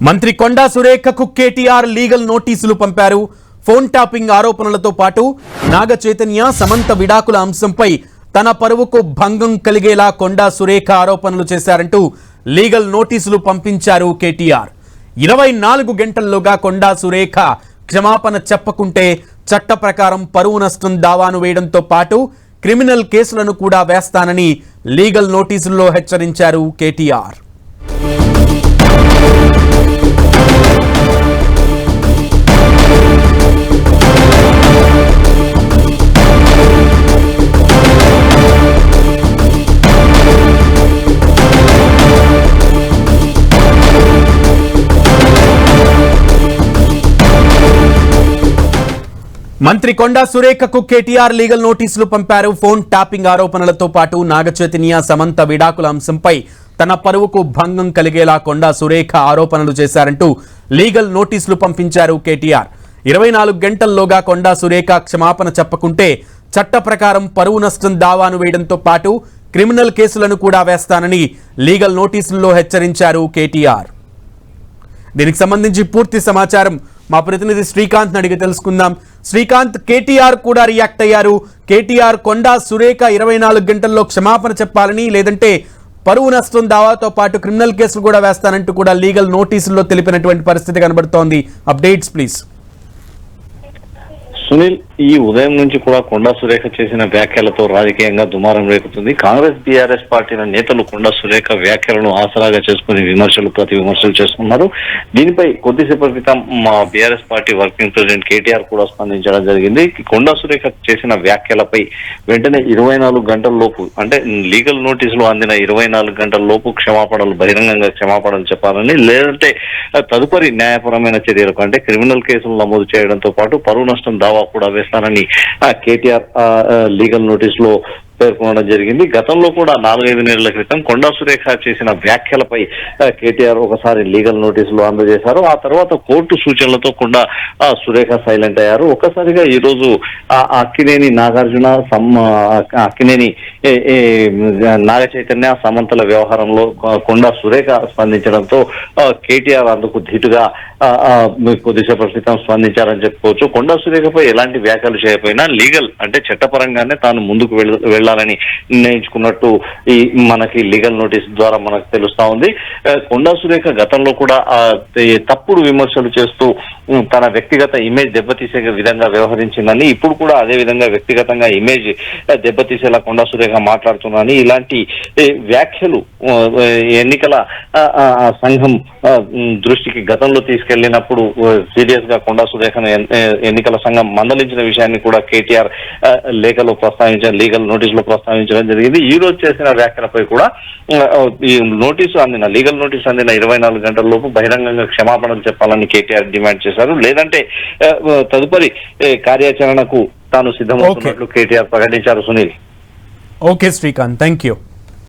మంత్రి కొండా సురేఖకు కేటీఆర్ లీగల్ నోటీసులు పంపారు. ఫోన్ ట్యాపింగ్ ఆరోపణలతో పాటు నాగ చైతన్య సమంత విడాకుల అంశంపై తన పరువుకు భంగం కలిగేలా కొండా సురేఖ ఆరోపణలు చేశారంటూ లీగల్ నోటీసులు పంపించారు కేటీఆర్. 24 గంటల్లోగా కొండా సురేఖ క్షమాపణ చెప్పకుంటే చట్ట ప్రకారం పరువు నష్టం దావాను వేయడంతో పాటు క్రిమినల్ కేసులను కూడా వేస్తానని లీగల్ నోటీసుల్లో హెచ్చరించారు కేటీఆర్. మంత్రి కొండా సురేఖకు కేటీఆర్ లీగల్ నోటీసులు పంపారు. ఫోన్ ట్యాపింగ్ ఆరోపణలతో పాటు నాగ చైతన్య సమంత విడాకుల అంశంపై తన పరువుకు భంగం కలిగేలా కొండా సురేఖ ఆరోపణలు చేశారంటూ లీగల్ నోటీసులు పంపించారు కేటీఆర్. 24 గంటల్లోగా కొండా సురేఖ క్షమాపణ చెప్పకుంటే చట్ట ప్రకారం పరువు నష్టం దావాను వేయడంతో పాటు క్రిమినల్ కేసులను కూడా వేస్తానని లీగల్ నోటీసుల్లో హెచ్చరించారు కేటీఆర్. దీనికి సంబంధించి పూర్తి సమాచారం మా ప్రతినిధి శ్రీకాంత్ అడిగి తెలుసుకుందాం. శ్రీకాంత్, కేటీఆర్ కూడా రియాక్ట్ అయ్యారు. కేటీఆర్ కొండా సురేఖ 24 గంటల్లో క్షమాపణ చెప్పాలని, లేదంటే పరువు నష్టం దావాతో పాటు క్రిమినల్ కేసులు కూడా వేస్తానంటూ కూడా లీగల్ నోటీసుల్లో తెలిపినటువంటి పరిస్థితి కనబడుతోంది. Updates please. సునీల్, ఈ ఉదయం నుంచి కూడా కొండా సురేఖ చేసిన వ్యాఖ్యలతో రాజకీయంగా దుమారం రేపుతుంది. కాంగ్రెస్ బీఆర్ఎస్ పార్టీల నేతలు కొండా సురేఖ వ్యాఖ్యలను ఆసరాగా చేసుకుని ప్రతి విమర్శలు చేస్తున్నారు. దీనిపై కొద్దిసేపటి క్రితం మా BRS party working president KTR కూడా స్పందించడం జరిగింది. కొండా సురేఖ చేసిన వ్యాఖ్యలపై వెంటనే 24 గంటల లోపు, అంటే లీగల్ నోటీసులు అందిన 24 గంటల లోపు బహిరంగంగా క్షమాపణలు చెప్పాలని, లేదంటే తదుపరి న్యాయపరమైన చర్యలకు అంటే క్రిమినల్ కేసులు నమోదు చేయడంతో పాటు పరువు నష్టం దావా కూడా వేస్తానని కేటీఆర్ లీగల్ నోటీసులో పేర్కొనడం జరిగింది. గతంలో కూడా 4-5 నెలల క్రితం కొండా సురేఖ చేసిన వ్యాఖ్యలపై కేటీఆర్ ఒకసారి లీగల్ నోటీసులు అందజేశారు. ఆ తర్వాత కోర్టు సూచనలతో కొండా సురేఖ సైలెంట్ అయ్యారు. ఒక్కసారిగా ఈ రోజు అక్కినేని నాగార్జున, అక్కినేని నాగ చైతన్య సమంతల వ్యవహారంలో కొండా సురేఖ స్పందించడంతో కేటీఆర్ అందుకు ధీటుగా కొద్దిసేపటి క్రితం స్పందించారని చెప్పుకోవచ్చు. కొండా సురేఖపై ఎలాంటి వ్యాఖ్యలు చేయకపోయినా లీగల్ అంటే చట్టపరంగానే తాను ముందుకు వెళ్లాలని నిర్ణయించుకున్నట్టు మనకి లీగల్ నోటీస్ ద్వారా మనకు తెలుస్తా ఉంది. కొండా సురేఖ గతంలో కూడా తప్పుడు విమర్శలు చేస్తూ తన వ్యక్తిగత ఇమేజ్ దెబ్బతీసే విధంగా వ్యవహరించిందని, ఇప్పుడు కూడా అదే విధంగా వ్యక్తిగతంగా ఇమేజ్ దెబ్బతీసేలా కొండా సురేఖ మాట్లాడుతున్నారని, ఇలాంటి వ్యాఖ్యలు ఎన్నికల సంఘం దృష్టికి గతంలో తీసుకెళ్లినప్పుడు సీరియస్ గా కొండా సురేఖను ఎన్నికల సంఘం మందలించిన విషయాన్ని కూడా కేటీఆర్ లేఖలో ప్రస్తావించారు, లీగల్ నోటీసులో ప్రస్తావించడం జరిగింది. ఈ రోజు చేసిన వ్యాఖ్యలపై కూడా ఈ లీగల్ నోటీసు అందిన 24 గంటల లోపు బహిరంగంగా క్షమాపణలు చెప్పాలని కేటీఆర్ డిమాండ్ చేశారు. లేదంటే తదుపరి కార్యాచరణకు తాను సిద్ధమవుతున్నట్లు కేటీఆర్ ప్రకటించారు. Sunil. Okay Srikanth, thank you.